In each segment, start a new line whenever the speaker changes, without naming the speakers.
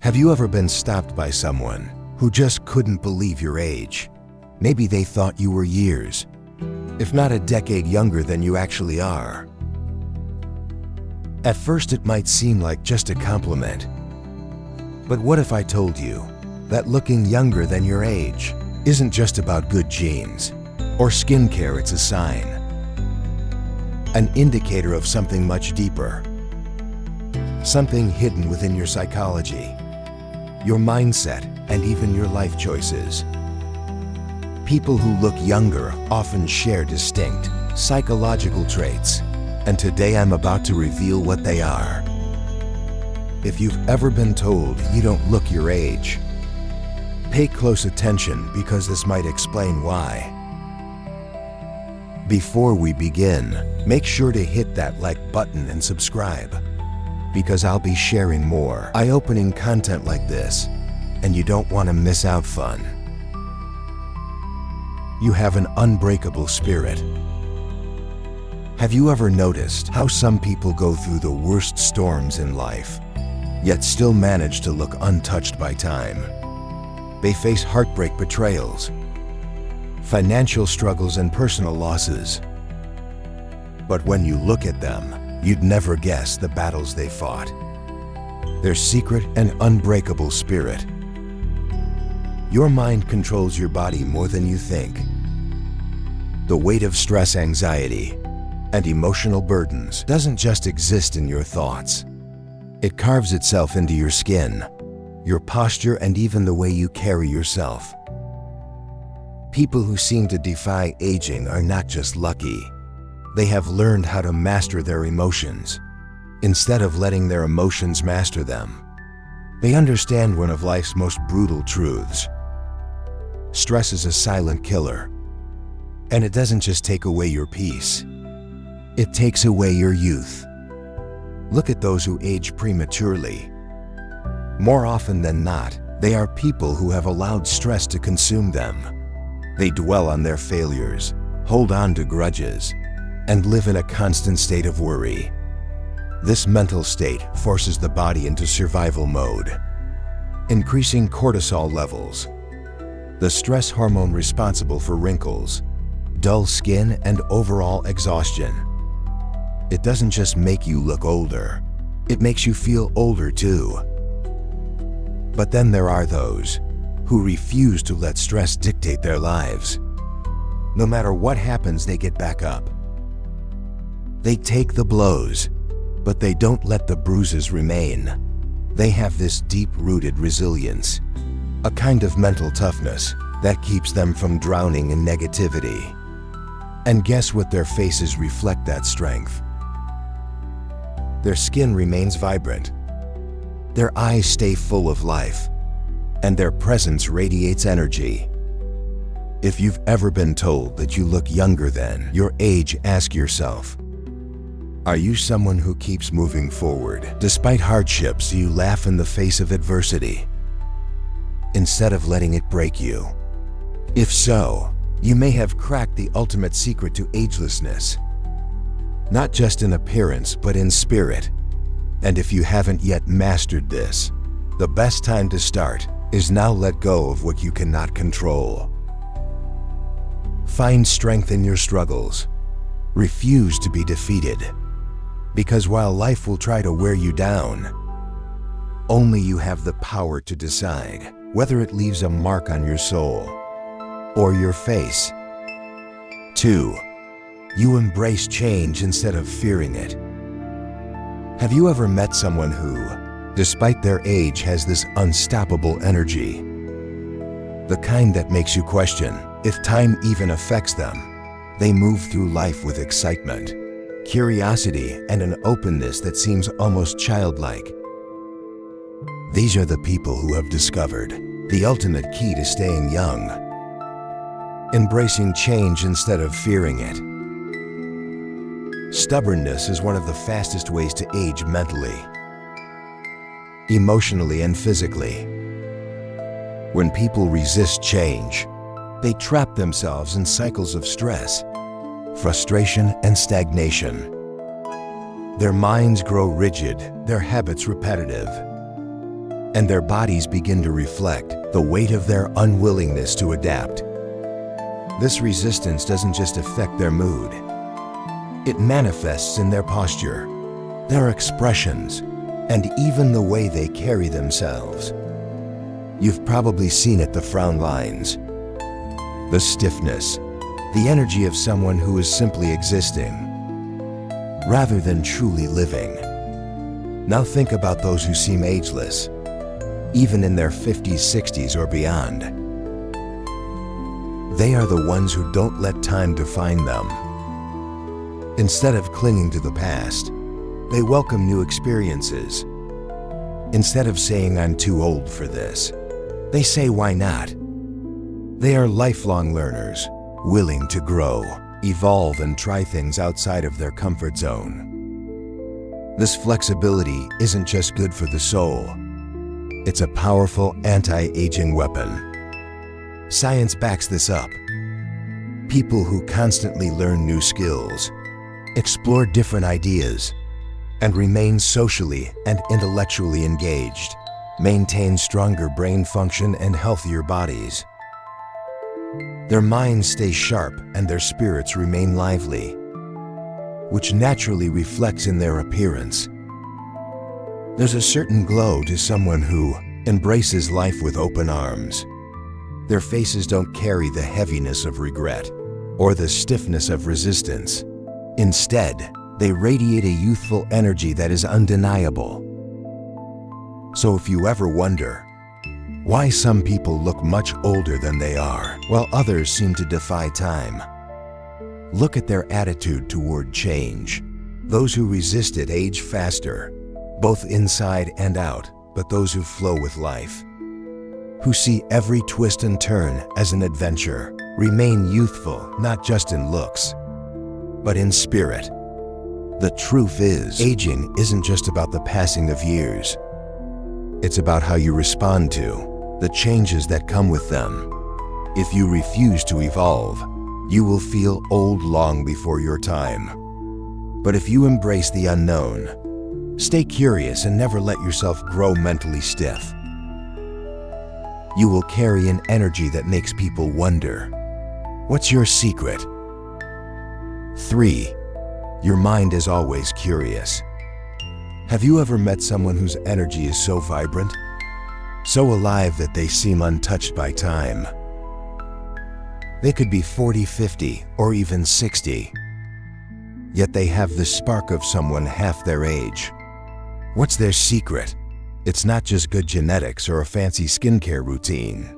Have you ever been stopped by someone who just couldn't believe your age? Maybe they thought you were years, if not a decade younger than you actually are. At first it might seem like just a compliment. But what if I told you that looking younger than your age isn't just about good genes or skincare? It's a sign, an indicator of something much deeper, something hidden within your psychology, your mindset, and even your life choices. People who look younger often share distinct psychological traits, and today I'm about to reveal what they are. If you've ever been told you don't look your age, pay close attention because this might explain why. Before we begin, make sure to hit that like button and subscribe, because I'll be sharing more eye-opening content like this, and you don't want to miss out fun. You have an unbreakable spirit. Have you ever noticed how some people go through the worst storms in life, yet still manage to look untouched by time? They face heartbreak, betrayals, financial struggles, and personal losses. But when you look at them, you'd never guess the battles they fought, their secret and unbreakable spirit. Your mind controls your body more than you think. The weight of stress, anxiety, and emotional burdens doesn't just exist in your thoughts. It carves itself into your skin, your posture, and even the way you carry yourself. People who seem to defy aging are not just lucky. They have learned how to master their emotions, instead of letting their emotions master them. They understand one of life's most brutal truths. Stress is a silent killer, and it doesn't just take away your peace. It takes away your youth. Look at those who age prematurely. More often than not, they are people who have allowed stress to consume them. They dwell on their failures, hold on to grudges, and live in a constant state of worry. This mental state forces the body into survival mode, increasing cortisol levels, the stress hormone responsible for wrinkles, dull skin, and overall exhaustion. It doesn't just make you look older, it makes you feel older too. But then there are those who refuse to let stress dictate their lives. No matter what happens, they get back up. They take the blows, but they don't let the bruises remain. They have this deep-rooted resilience, a kind of mental toughness that keeps them from drowning in negativity. And guess what? Their faces reflect that strength. Their skin remains vibrant, their eyes stay full of life, and their presence radiates energy. If you've ever been told that you look younger than your age, ask yourself, are you someone who keeps moving forward despite hardships? Do you laugh in the face of adversity instead of letting it break you? If so, you may have cracked the ultimate secret to agelessness, not just in appearance but in spirit. And if you haven't yet mastered this, the best time to start is now. Let go of what you cannot control. Find strength in your struggles. Refuse to be defeated. Because while life will try to wear you down, only you have the power to decide whether it leaves a mark on your soul or your face. 2. You embrace change instead of fearing it. Have you ever met someone who, despite their age, has this unstoppable energy? The kind that makes you question if time even affects them. They move through life with excitement, curiosity, and an openness that seems almost childlike. These are the people who have discovered the ultimate key to staying young, embracing change instead of fearing it. Stubbornness is one of the fastest ways to age mentally, emotionally, and physically. When people resist change, they trap themselves in cycles of stress, frustration, and stagnation. Their minds grow rigid, their habits repetitive, and their bodies begin to reflect the weight of their unwillingness to adapt. This resistance doesn't just affect their mood. It manifests in their posture, their expressions, and even the way they carry themselves. You've probably seen it: the frown lines, the stiffness, the energy of someone who is simply existing, rather than truly living. Now think about those who seem ageless, even in their 50s, 60s, or beyond. They are the ones who don't let time define them. Instead of clinging to the past, they welcome new experiences. Instead of saying, "I'm too old for this," they say, "Why not?" They are lifelong learners, willing to grow, evolve, and try things outside of their comfort zone. This flexibility isn't just good for the soul. It's a powerful anti-aging weapon. Science backs this up. People who constantly learn new skills, explore different ideas, and remain socially and intellectually engaged maintain stronger brain function and healthier bodies. Their minds stay sharp and their spirits remain lively, which naturally reflects in their appearance. There's a certain glow to someone who embraces life with open arms. Their faces don't carry the heaviness of regret or the stiffness of resistance. Instead, they radiate a youthful energy that is undeniable. So if you ever wonder why some people look much older than they are, while others seem to defy time, look at their attitude toward change. Those who resist it age faster, both inside and out, but those who flow with life, who see every twist and turn as an adventure, remain youthful not just in looks, but in spirit. The truth is, aging isn't just about the passing of years. It's about how you respond to the changes that come with them. If you refuse to evolve, you will feel old long before your time. But if you embrace the unknown, stay curious, and never let yourself grow mentally stiff, you will carry an energy that makes people wonder, what's your secret? 3. Your mind is always curious. Have you ever met someone whose energy is so vibrant, so alive that they seem untouched by time? They could be 40, 50, or even 60, yet they have the spark of someone half their age. What's their secret? It's not just good genetics or a fancy skincare routine.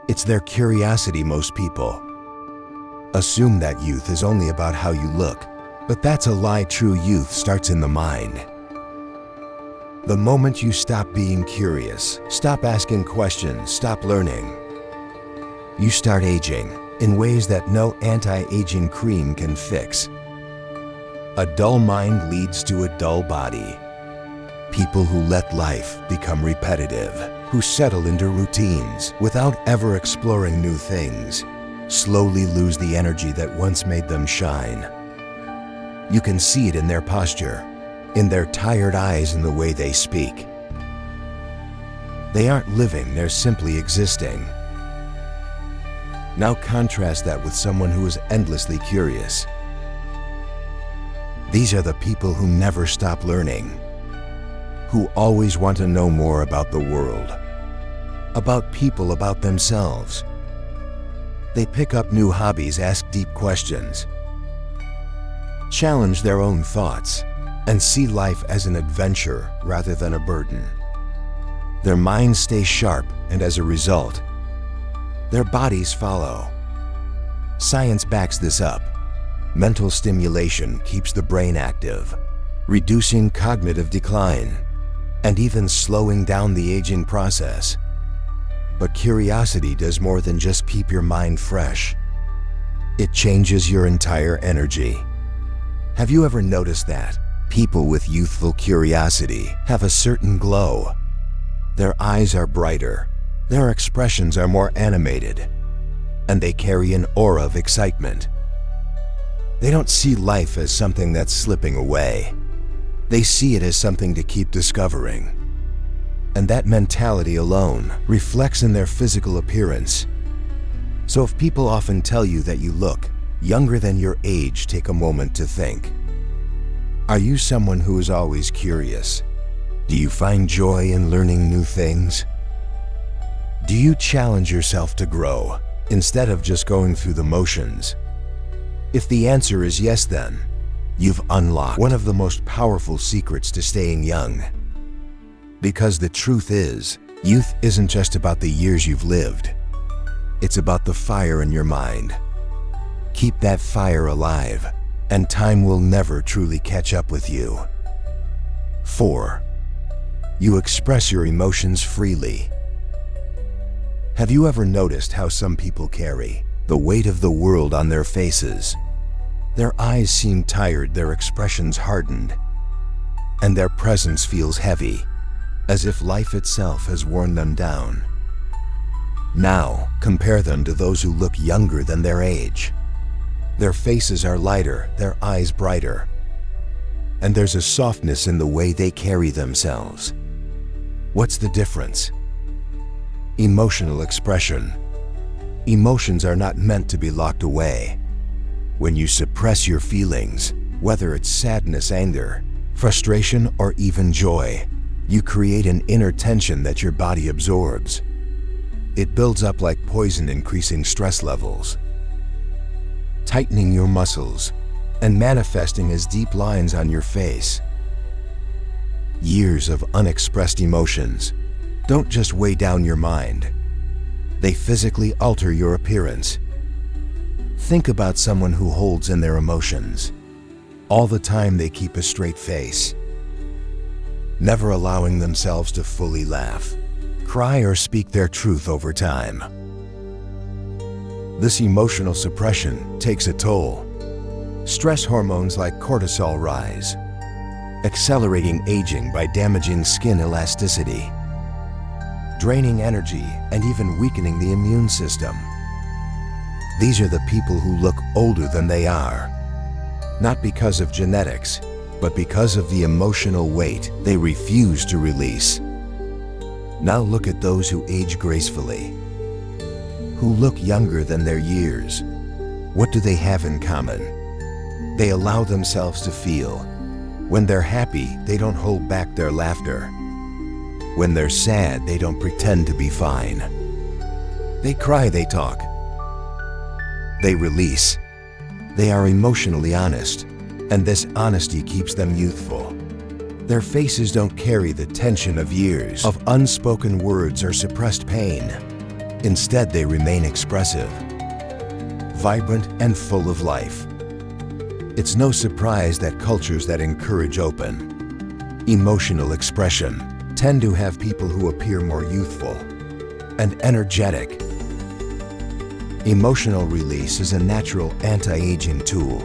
It's their curiosity. Most people assume that youth is only about how you look, but that's a lie. True youth starts in the mind. The moment you stop being curious, stop asking questions, stop learning, you start aging in ways that no anti-aging cream can fix. A dull mind leads to a dull body. People who let life become repetitive, who settle into routines without ever exploring new things, slowly lose the energy that once made them shine. You can see it in their posture, in their tired eyes, and the way they speak. They aren't living, they're simply existing. Now contrast that with someone who is endlessly curious. These are the people who never stop learning, who always want to know more about the world, about people, about themselves. They pick up new hobbies, ask deep questions, challenge their own thoughts, and see life as an adventure rather than a burden. Their minds stay sharp, and as a result, their bodies follow. Science backs this up. Mental stimulation keeps the brain active, reducing cognitive decline, and even slowing down the aging process. But curiosity does more than just keep your mind fresh. It changes your entire energy. Have you ever noticed that people with youthful curiosity have a certain glow? Their eyes are brighter, their expressions are more animated, and they carry an aura of excitement. They don't see life as something that's slipping away. They see it as something to keep discovering. And that mentality alone reflects in their physical appearance. So if people often tell you that you look younger than your age, take a moment to think. Are you someone who is always curious? Do you find joy in learning new things? Do you challenge yourself to grow instead of just going through the motions? If the answer is yes, then you've unlocked one of the most powerful secrets to staying young. Because the truth is, youth isn't just about the years you've lived. It's about the fire in your mind. Keep that fire alive, and time will never truly catch up with you. 4. You express your emotions freely. Have you ever noticed how some people carry the weight of the world on their faces? Their eyes seem tired, their expressions hardened, and their presence feels heavy, as if life itself has worn them down. Now, compare them to those who look younger than their age. Their faces are lighter, their eyes brighter, and there's a softness in the way they carry themselves. What's the difference? Emotional expression. Emotions are not meant to be locked away. When you suppress your feelings, whether it's sadness, anger, frustration, or even joy, you create an inner tension that your body absorbs. It builds up like poison, increasing stress levels, tightening your muscles, and manifesting as deep lines on your face. Years of unexpressed emotions don't just weigh down your mind. They physically alter your appearance. Think about someone who holds in their emotions. All the time they keep a straight face, never allowing themselves to fully laugh, cry, or speak their truth over time. This emotional suppression takes a toll. Stress hormones like cortisol rise, accelerating aging by damaging skin elasticity, draining energy, and even weakening the immune system. These are the people who look older than they are, not because of genetics, but because of the emotional weight they refuse to release. Now look at those who age gracefully, who look younger than their years. What do they have in common? They allow themselves to feel. When they're happy, they don't hold back their laughter. When they're sad, they don't pretend to be fine. They cry, they talk, they release. They are emotionally honest, and this honesty keeps them youthful. Their faces don't carry the tension of years of unspoken words or suppressed pain. Instead, they remain expressive, vibrant, and full of life. It's no surprise that cultures that encourage open, emotional expression tend to have people who appear more youthful and energetic. Emotional release is a natural anti-aging tool,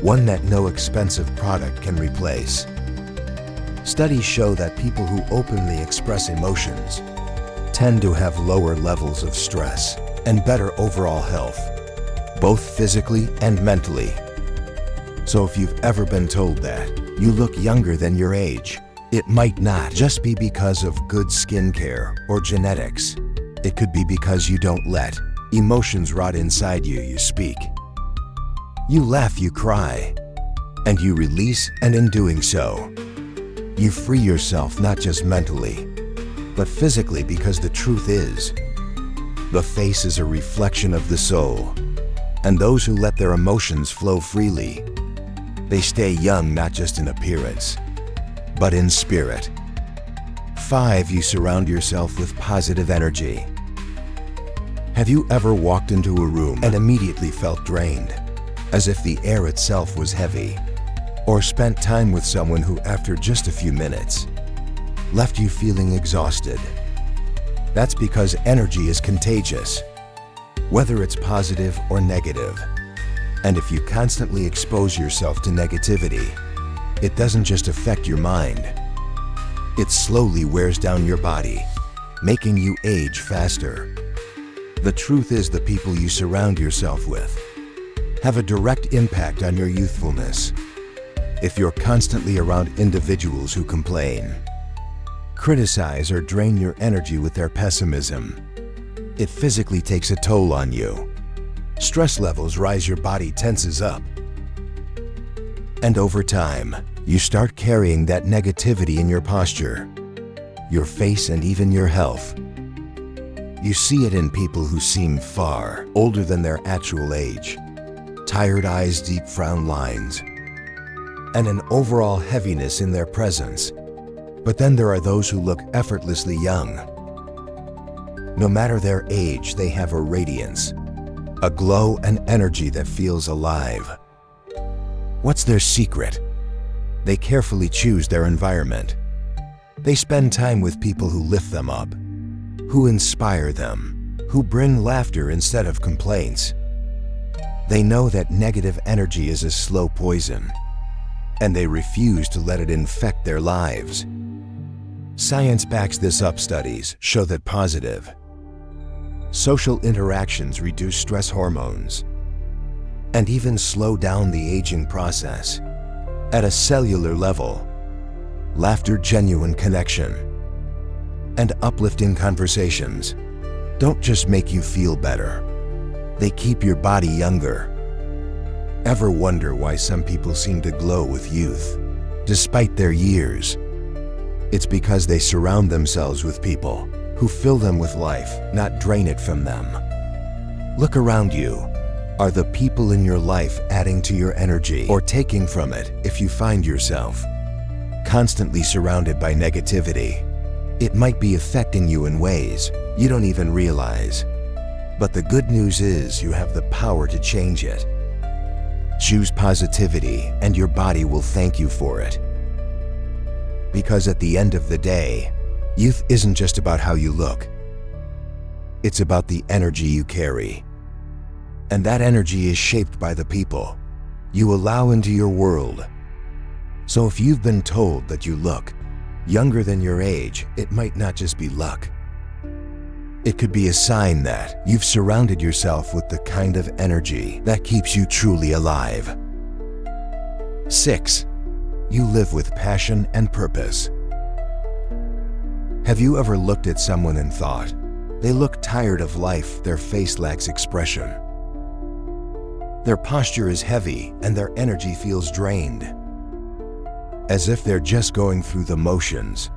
one that no expensive product can replace. Studies show that people who openly express emotions tend to have lower levels of stress and better overall health, both physically and mentally. So if you've ever been told that you look younger than your age, it might not just be because of good skincare or genetics. It could be because you don't let emotions rot inside you. You speak, you laugh, you cry, and you release, and in doing so, you free yourself not just mentally, but physically, because the truth is, the face is a reflection of the soul, and those who let their emotions flow freely, they stay young not just in appearance, but in spirit. 5. You surround yourself with positive energy. Have you ever walked into a room and immediately felt drained, as if the air itself was heavy? Or spent time with someone who, after just a few minutes, left you feeling exhausted? That's because energy is contagious, whether it's positive or negative. And if you constantly expose yourself to negativity, it doesn't just affect your mind, it slowly wears down your body, making you age faster. The truth is, the people you surround yourself with have a direct impact on your youthfulness. If you're constantly around individuals who complain, criticize or drain your energy with their pessimism. It physically takes a toll on you. Stress levels rise, your body tenses up. And over time, you start carrying that negativity in your posture, your face, and even your health. You see it in people who seem far older than their actual age. Tired eyes, deep frown lines, and an overall heaviness in their presence. But then there are those who look effortlessly young. No matter their age, they have a radiance, a glow and energy that feels alive. What's their secret? They carefully choose their environment. They spend time with people who lift them up, who inspire them, who bring laughter instead of complaints. They know that negative energy is a slow poison, and they refuse to let it infect their lives. Science backs this up. Studies show that positive social interactions reduce stress hormones and even slow down the aging process. At a cellular level, laughter, genuine connection, and uplifting conversations don't just make you feel better, they keep your body younger. Ever wonder why some people seem to glow with youth despite their years? It's because they surround themselves with people who fill them with life, not drain it from them. Look around you. Are the people in your life adding to your energy or taking from it? If you find yourself constantly surrounded by negativity, it might be affecting you in ways you don't even realize. But the good news is you have the power to change it. Choose positivity and your body will thank you for it. Because at the end of the day, youth isn't just about how you look. It's about the energy you carry. And that energy is shaped by the people you allow into your world. So if you've been told that you look younger than your age, it might not just be luck. It could be a sign that you've surrounded yourself with the kind of energy that keeps you truly alive. 6. You live with passion and purpose. Have you ever looked at someone and thought, they look tired of life, their face lacks expression? Their posture is heavy and their energy feels drained, as if they're just going through the motions,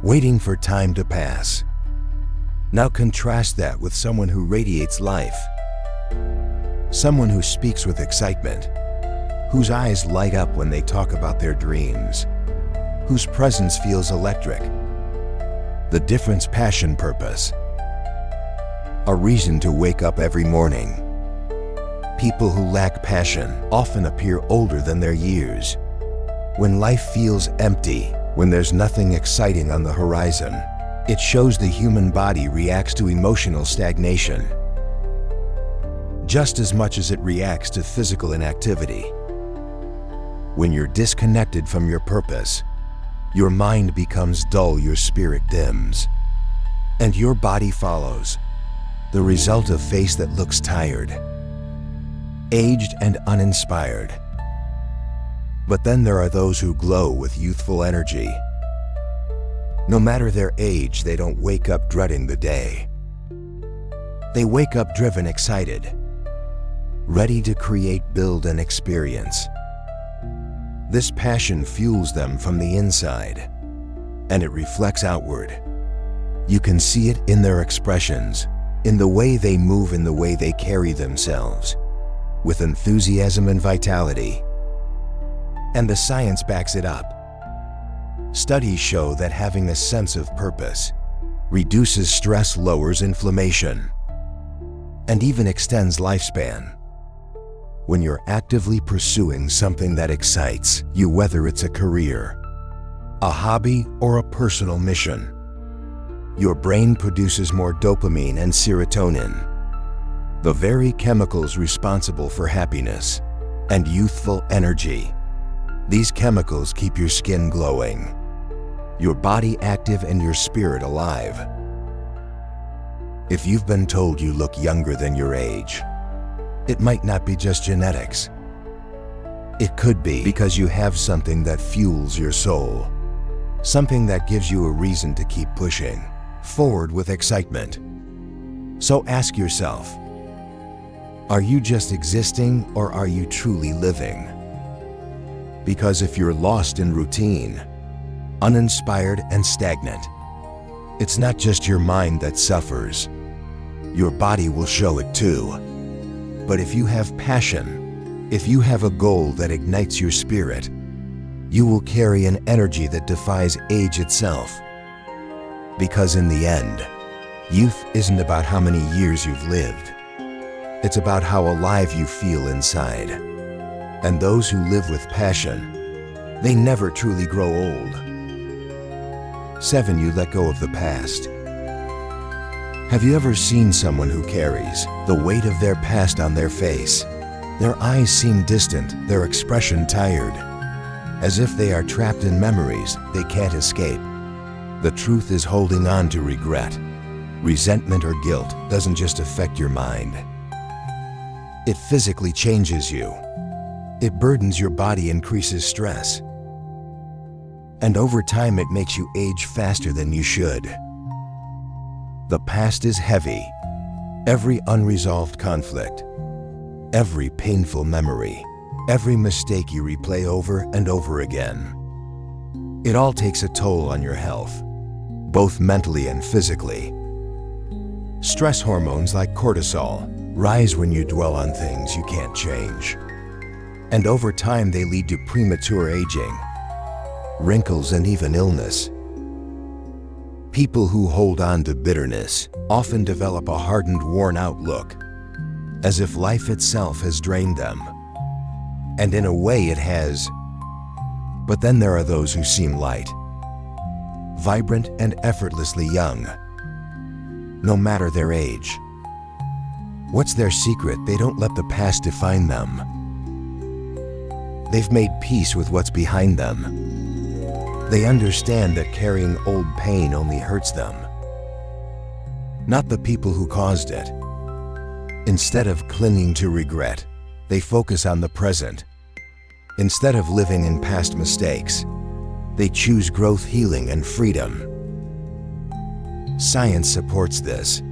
waiting for time to pass. Now contrast that with someone who radiates life, someone who speaks with excitement, whose eyes light up when they talk about their dreams, whose presence feels electric. The difference: passion, purpose. A reason to wake up every morning. People who lack passion often appear older than their years. When life feels empty, when there's nothing exciting on the horizon, it shows the human body reacts to emotional stagnation just as much as it reacts to physical inactivity. When you're disconnected from your purpose, your mind becomes dull, your spirit dims, and your body follows. The result: a face that looks tired, aged, and uninspired. But then there are those who glow with youthful energy. No matter their age, they don't wake up dreading the day. They wake up driven, excited, ready to create, build, and experience. This passion fuels them from the inside, and it reflects outward. You can see it in their expressions, in the way they move, in the way they carry themselves, with enthusiasm and vitality. And the science backs it up. Studies show that having a sense of purpose reduces stress, lowers inflammation, and even extends lifespan. When you're actively pursuing something that excites you, whether it's a career, a hobby, or a personal mission, your brain produces more dopamine and serotonin, the very chemicals responsible for happiness and youthful energy. These chemicals keep your skin glowing, your body active, and your spirit alive. If you've been told you look younger than your age, it might not be just genetics. It could be because you have something that fuels your soul, something that gives you a reason to keep pushing forward with excitement. So ask yourself, are you just existing or are you truly living? Because if you're lost in routine, uninspired and stagnant, it's not just your mind that suffers. Your body will show it too. But if you have passion, if you have a goal that ignites your spirit, you will carry an energy that defies age itself. Because in the end, youth isn't about how many years you've lived. It's about how alive you feel inside. And those who live with passion, they never truly grow old. 7. You let go of the past. Have you ever seen someone who carries the weight of their past on their face? Their eyes seem distant, their expression tired, as if they are trapped in memories they can't escape. The truth is, holding on to regret, resentment, or guilt doesn't just affect your mind. It physically changes you. It burdens your body, increases stress. And over time, it makes you age faster than you should. The past is heavy. Every unresolved conflict, every painful memory, every mistake you replay over and over again. It all takes a toll on your health, both mentally and physically. Stress hormones like cortisol rise when you dwell on things you can't change. And over time, they lead to premature aging, wrinkles, and even illness. People who hold on to bitterness often develop a hardened, worn-out look, as if life itself has drained them. And in a way, it has. But then there are those who seem light, vibrant, and effortlessly young, no matter their age. What's their secret? They don't let the past define them. They've made peace with what's behind them. They understand that carrying old pain only hurts them, not the people who caused it. Instead of clinging to regret, they focus on the present. Instead of living in past mistakes, they choose growth, healing, and freedom. Science supports this.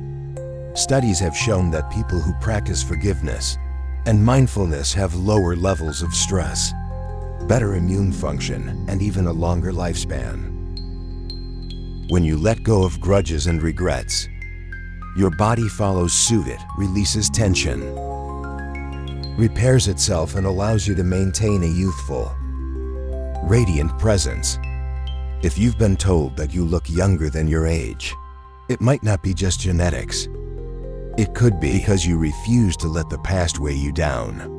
Studies have shown that people who practice forgiveness and mindfulness have lower levels of stress, better immune function, and even a longer lifespan. When you let go of grudges and regrets, your body follows suit. It releases tension, repairs itself, and allows you to maintain a youthful, radiant presence. If you've been told that you look younger than your age, it might not be just genetics. It could be because you refuse to let the past weigh you down.